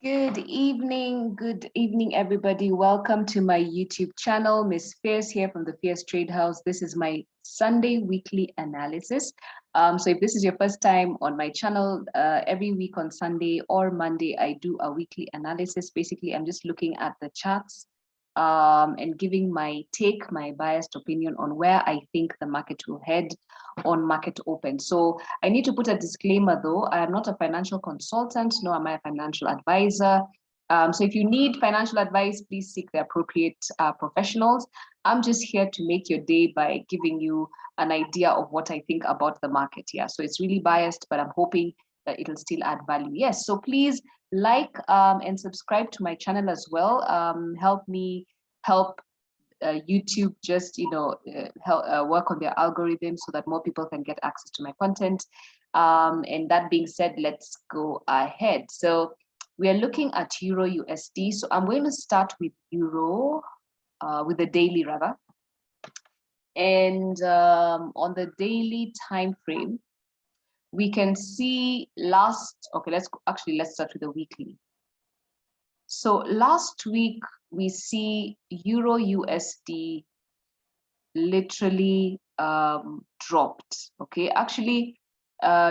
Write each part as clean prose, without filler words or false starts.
Good evening, everybody. Welcome to my YouTube channel. Miss Fierce here from the Fierce Trade House. This is my Sunday weekly analysis. So if this is your first time on my channel, every week on Sunday or Monday, I do a weekly analysis. Basically, I'm just looking at the charts and giving my biased opinion on where I think the market will head on market open. So I need to put a disclaimer though, I am not a financial consultant, nor am I a financial advisor. So if you need financial advice, please seek the appropriate professionals. I'm just here to make your day by giving you an idea of what I think about the market. Yeah, so it's really biased, but I'm hoping that it'll still add value. Yes, so please like and subscribe to my channel as well. Help me help YouTube just help work on their algorithm so that more people can get access to my content. And that being said, let's go ahead. So we are looking at Euro USD. So I'm going to start with Euro, with the daily rather. And on the daily time frame, we can see let's start with the weekly. So last week, we see Euro USD literally dropped, okay? Actually,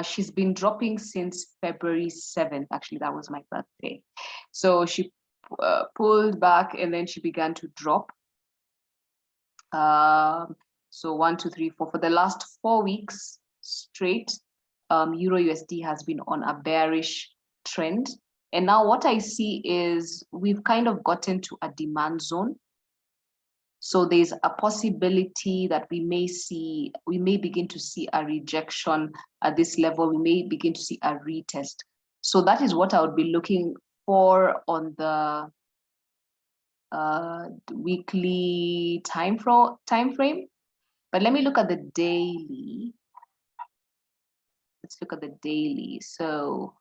she's been dropping since February 7th. Actually, that was my birthday. So she pulled back and then she began to drop. So 1, 2, 3, 4, for the last 4 weeks straight, Euro USD has been on a bearish trend. And now what I see is we've kind of gotten to a demand zone. So there's a possibility that we may begin to see a rejection at this level. We may begin to see a retest. So that is what I would be looking for on the weekly time frame. But let me look at the daily. Let's look at the daily. So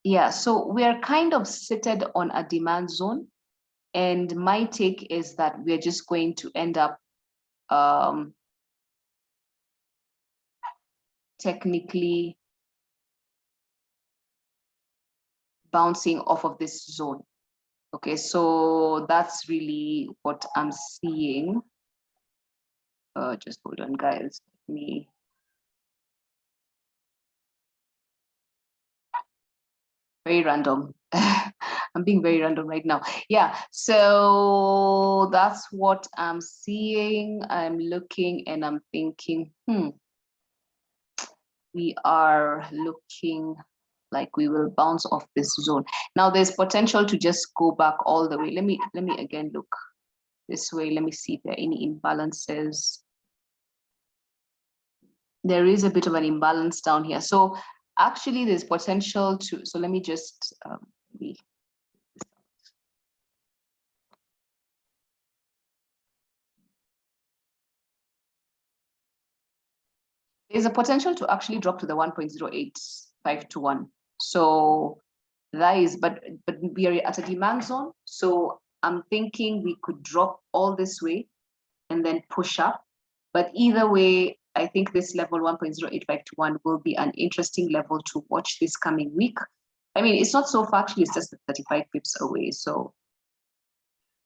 yeah, so we're kind of seated on a demand zone. And my take is that we're just going to end up technically bouncing off of this zone. Okay, so that's really what I'm seeing. Just hold on, guys. Let me. Very random. I'm being very random right now. Yeah, so that's what I'm seeing. I'm looking and I'm thinking, we are looking like we will bounce off this zone. Now there's potential to just go back all the way. Let me again look this way. Let me see if there are any imbalances. There is a bit of an imbalance down here. So actually there's potential to, so let me just there's a potential to actually drop to the 1.08521. So that is, but we are at a demand zone. So I'm thinking we could drop all this way and then push up. But either way, I think this level 1.08521 will be an interesting level to watch this coming week. I mean, it's not so far, actually, it's just 35 pips away. So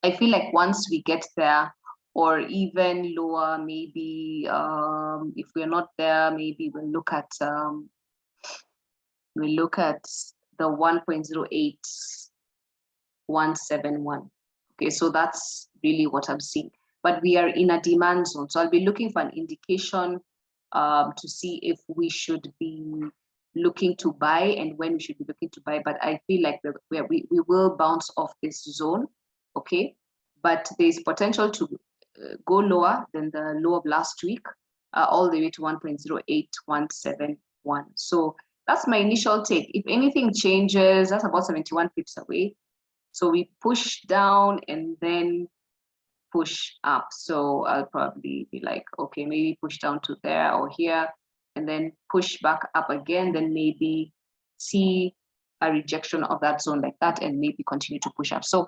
I feel like once we get there, or even lower, maybe if we're not there, maybe we'll look at the 1.08171. Okay, so that's really what I'm seeing. But we are in a demand zone, so I'll be looking for an indication to see if we should be looking to buy and when we should be looking to buy. But I feel like we will bounce off this zone, okay? But there's potential to go lower than the low of last week, all the way to 1.08171. So that's my initial take. If anything changes, that's about 71 pips away. So we push down and then push up. So I'll probably be like, okay, maybe push down to there or here, and then push back up again, then maybe see a rejection of that zone like that, and maybe continue to push up. So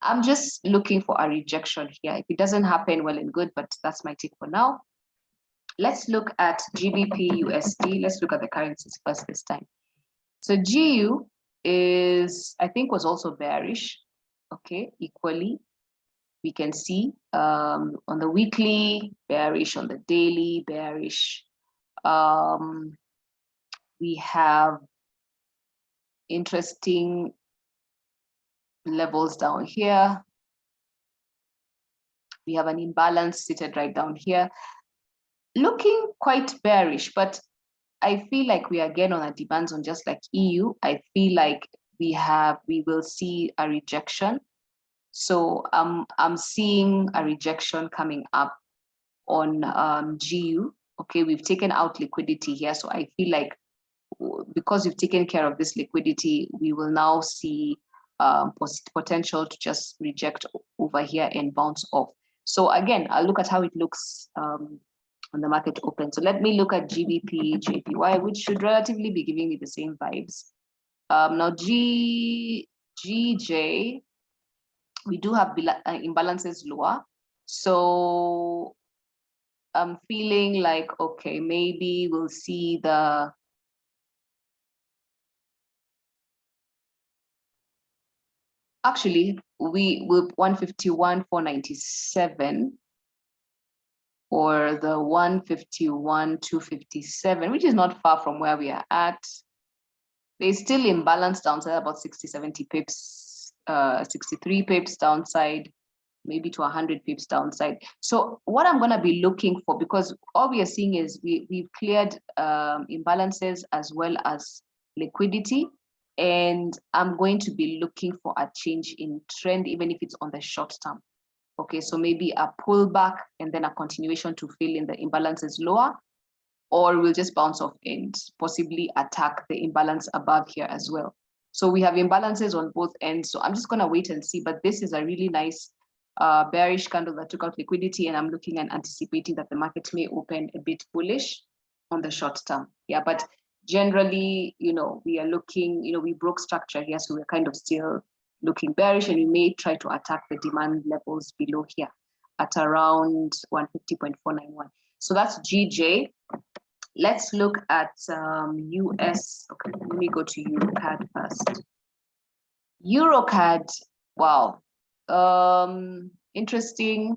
I'm just looking for a rejection here. If it doesn't happen, well and good, but that's my take for now. Let's look at GBPUSD. Let's look at the currencies first this time. So GU is, I think, was also bearish. Okay, equally. We can see on the weekly, bearish, on the daily, bearish. We have interesting levels down here. We have an imbalance seated right down here, looking quite bearish, but I feel like we are again on a demand zone, just like EU. I feel like we will see a rejection. So I'm seeing a rejection coming up on GU. Okay, we've taken out liquidity here. So I feel like because we've taken care of this liquidity, we will now see potential to just reject over here and bounce off. So again, I'll look at how it looks on the market open. So let me look at GBPJPY, which should relatively be giving me the same vibes. Now GJ, we do have imbalances lower. So I'm feeling like, okay, maybe we'll see the actually we will 151,497 or the 151,257, which is not far from where we are at. There's still imbalance downside, about 60, 70 pips, 63 pips downside, maybe to 100 pips downside. So what I'm going to be looking for, because all we are seeing is we've cleared imbalances as well as liquidity. And I'm going to be looking for a change in trend, even if it's on the short term. Okay, so maybe a pullback and then a continuation to fill in the imbalances lower, or we'll just bounce off and possibly attack the imbalance above here as well. So we have imbalances on both ends. So I'm just going to wait and see. But this is a really nice bearish candle that took out liquidity, and I'm looking and anticipating that the market may open a bit bullish on the short term. Yeah, but generally, we are looking, we broke structure here, so we're kind of still looking bearish, and we may try to attack the demand levels below here at around 150.491. So that's GJ. Let's look at US. Okay, let me go to EUROCAD first. EUROCAD, wow. Interesting.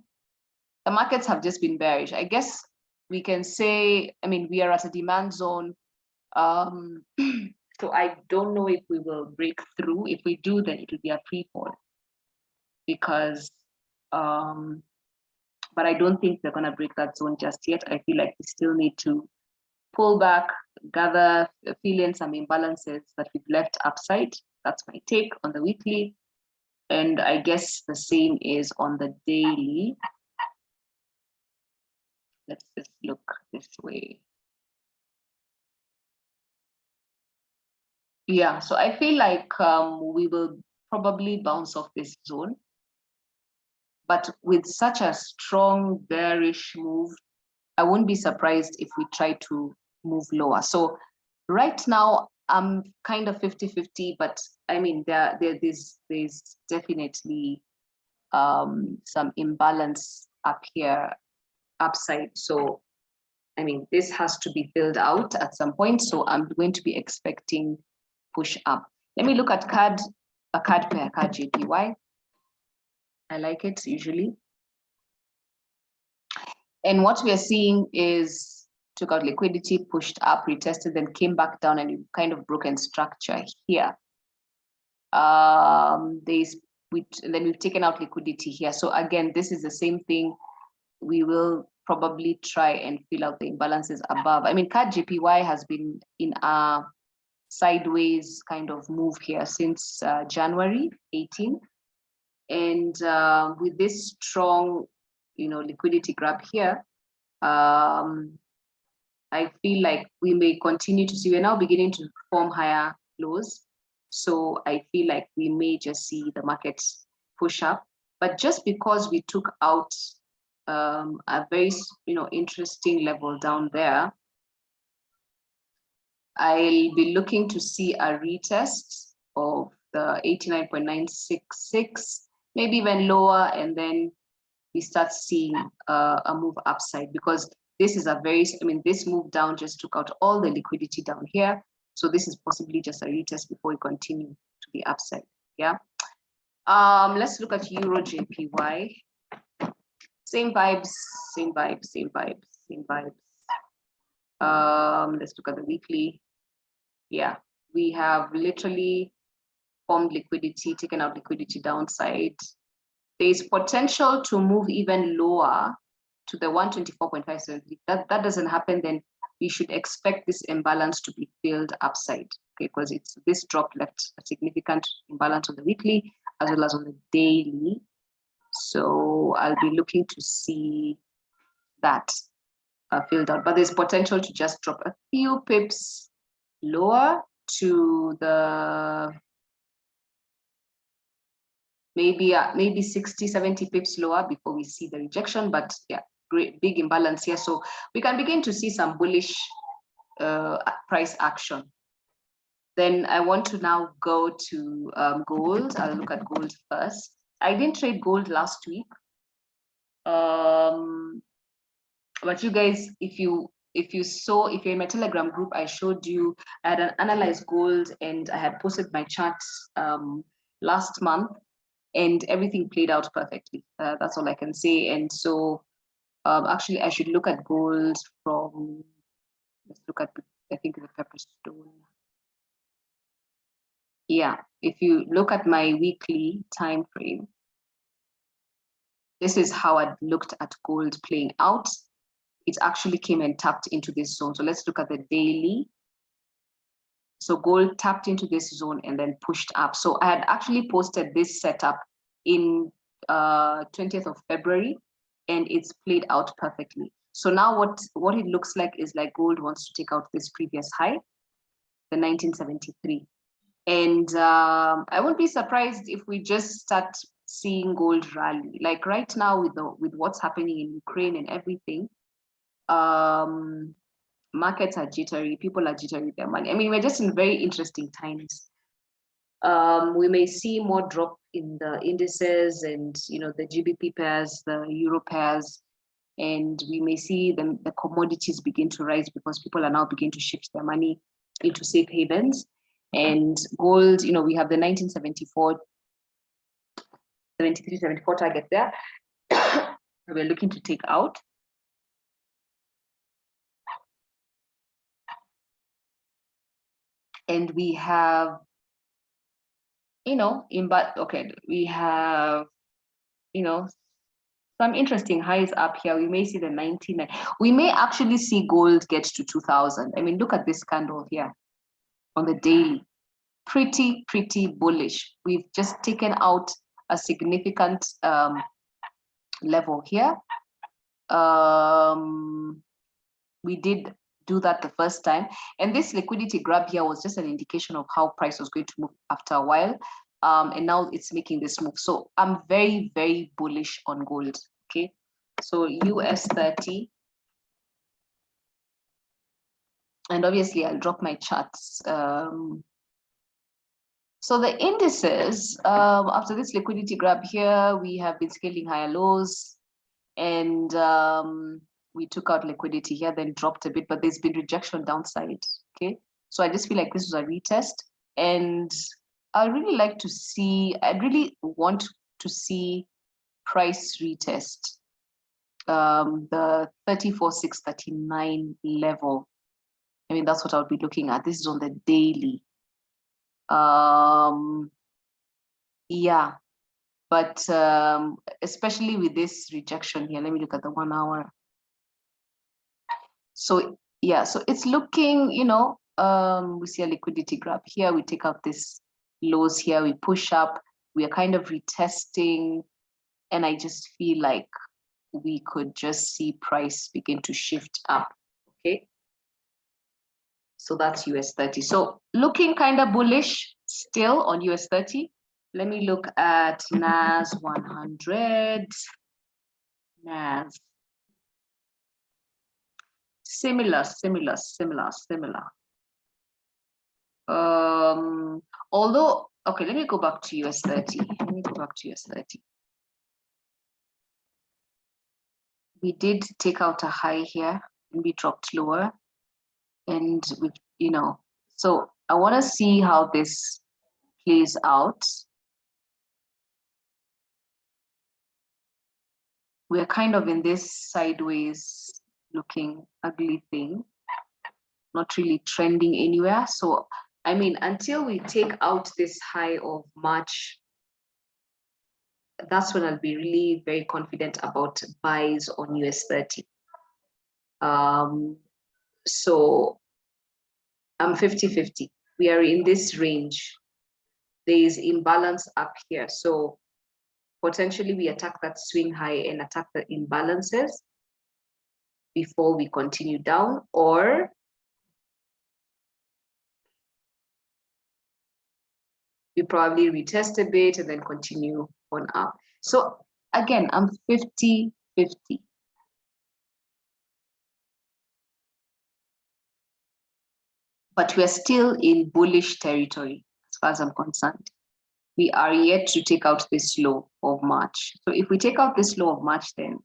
The markets have just been bearish. I guess we can say, we are at a demand zone. So I don't know if we will break through. If we do, then it will be a pre-fall, because but I don't think they're going to break that zone just yet. I feel like we still need to pull back, gather, fill in some imbalances that we've left upside. That's my take on the weekly. And I guess the same is on the daily. Let's just look this way. Yeah, so I feel like we will probably bounce off this zone. But with such a strong bearish move, I wouldn't be surprised if we try to move lower. So right now, I'm kind of 50-50, but there's definitely some imbalance up here, upside. So, this has to be filled out at some point. So I'm going to be expecting push up. Let me look at a card pair, CADJPY. I like it usually. And what we are seeing is took out liquidity, pushed up, retested, then came back down, and you've kind of broken structure here. Then we've taken out liquidity here. So again, this is the same thing. We will probably try and fill out the imbalances above. CADJPY has been in a sideways kind of move here since January 18. And with this strong, liquidity grab here, I feel like we may continue to see, we're now beginning to form higher lows. So I feel like we may just see the markets push up. But just because we took out a very, interesting level down there, I'll be looking to see a retest of the 89.966, maybe even lower, and then we start seeing a move upside, because this is a very, I mean, this move down just took out all the liquidity down here. So this is possibly just a retest before we continue to the upside. Yeah. Let's look at EURJPY. Same vibes, same vibes, same vibes, same vibes. Let's look at the weekly. Yeah, we have literally formed liquidity, taken out liquidity downside. There's potential to move even lower to the 124.57. If that doesn't happen, then we should expect this imbalance to be filled upside, okay? Because it's this drop left a significant imbalance on the weekly as well as on the daily. So I'll be looking to see that filled out, but there's potential to just drop a few pips lower to the maybe 60, 70 pips lower before we see the rejection. But yeah, great big imbalance here. So we can begin to see some bullish price action. Then I want to now go to gold. I'll look at gold first. I didn't trade gold last week. But you guys, if you're in my Telegram group, I showed you, I had analyzed gold and I had posted my charts last month and everything played out perfectly. That's all I can say. And so actually I should look at gold from, let's look at, I think the Pepperstone. Yeah, if you look at my weekly time frame, this is how I looked at gold playing out. It actually came and tapped into this zone. So let's look at the daily. So gold tapped into this zone and then pushed up. So I had actually posted this setup in 20th of February and it's played out perfectly. So now what it looks like is like gold wants to take out this previous high, the 1973. And I won't be surprised if we just start seeing gold rally. Like right now with what's happening in Ukraine and everything, markets are jittery, people are jittery with their money. I mean, we're just in very interesting times. We may see more drop in the indices and the GBP pairs, the euro pairs, and we may see the commodities begin to rise because people are now beginning to shift their money into safe havens. And gold, we have the 1974, 73, 74 target there. We're looking to take out. And we have, we have, some interesting highs up here. We may see the 99. We may actually see gold get to 2000. I mean, look at this candle here on the daily. Pretty bullish. We've just taken out a significant level here. We did do that the first time, and this liquidity grab here was just an indication of how price was going to move after a while, and now it's making this move. So I'm very bullish on gold. Okay, so US 30, and obviously I'll drop my charts. So the indices, after this liquidity grab here, we have been scaling higher lows, and we took out liquidity here, then dropped a bit, but there's been rejection downside. Okay, so I just feel like this was a retest, and I'd really want to see price retest the 34,639 level. I mean, that's what I'll be looking at. This is on the daily. Yeah, but especially with this rejection here, let me look at the 1 hour. So yeah, so it's looking, we see a liquidity grab here, we take out this lows here, we push up, we are kind of retesting, and I just feel like we could just see price begin to shift up. Okay, so that's US 30. So looking kind of bullish still on US 30. Let me look at NAS 100. NAS. Similar. Although, okay, let me go back to US 30. we did take out a high here and we dropped lower, and we, so I want to see how this plays out. We're kind of in this sideways looking ugly thing, not really trending anywhere. So I mean, until we take out this high of March, that's when I'll be really very confident about buys on US 30. So I'm 50-50. We are in this range. There is imbalance up here. So potentially we attack that swing high and attack the imbalances before we continue down, or we probably retest a bit and then continue on up. So again, I'm 50-50. But we're still in bullish territory as far as I'm concerned. We are yet to take out this low of March. So if we take out this low of March, then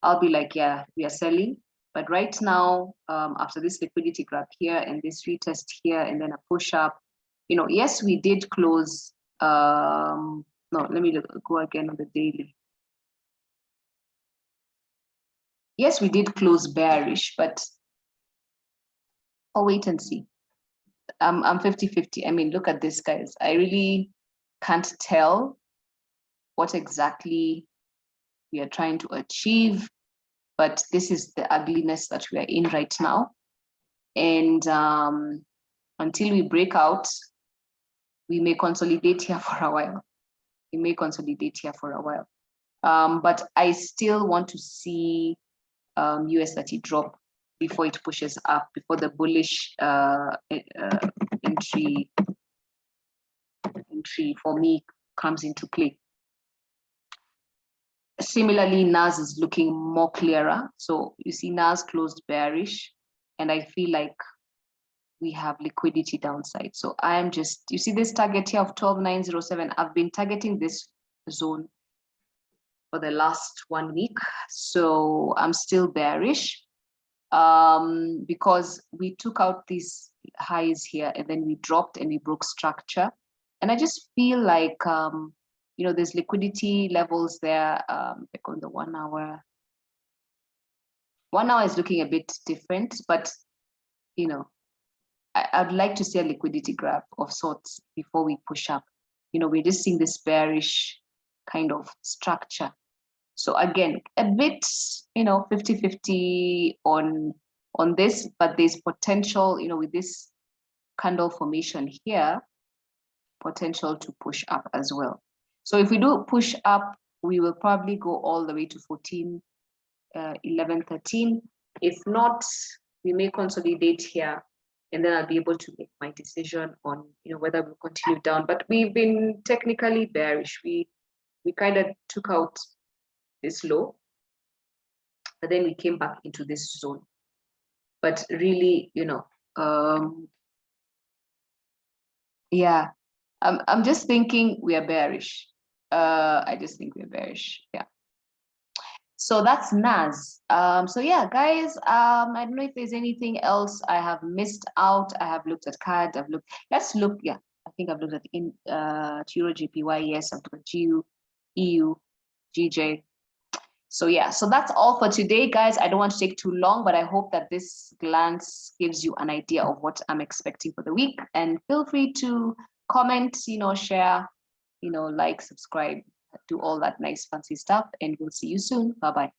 I'll be like, yeah, we are selling. But right now, after this liquidity grab here and this retest here and then a push up, yes, we did close. No, let me go again on the daily. Yes, we did close bearish, but I'll wait and see. I'm 50-50. I mean, look at this, guys. I really can't tell what exactly we are trying to achieve, but this is the ugliness that we are in right now. And until we break out, we may consolidate here for a while. We may consolidate here for a while. But I still want to see US 30 drop before it pushes up, before the bullish entry for me comes into play. Similarly, NAS is looking more clearer. So you see NAS closed bearish, and I feel like we have liquidity downside. So I am just, you see this target here of 12,907. I've been targeting this zone for the last 1 week. So I'm still bearish because we took out these highs here and then we dropped and we broke structure. And I just feel like, there's liquidity levels there, like on the 1 hour. 1 hour is looking a bit different, but, I'd like to see a liquidity grab of sorts before we push up. We're just seeing this bearish kind of structure. So again, a bit, 50-50 on this, but there's potential, with this candle formation here, potential to push up as well. So if we do push up, we will probably go all the way to 14, 11, 13. If not, we may consolidate here, and then I'll be able to make my decision on, whether we'll continue down. But we've been technically bearish. We kind of took out this low, but then we came back into this zone. But really, yeah, I'm just thinking we are bearish. I just think we're bearish. Yeah. So that's NAS. So yeah, guys, I don't know if there's anything else I have missed out. I have looked at CAD. Let's look. Yeah, I think I've looked at EURJPY. Yes, I've looked at GU, EU, GJ. So yeah, so that's all for today, guys. I don't want to take too long, but I hope that this glance gives you an idea of what I'm expecting for the week. And feel free to comment, share, like, subscribe, do all that nice fancy stuff, and we'll see you soon. Bye-bye.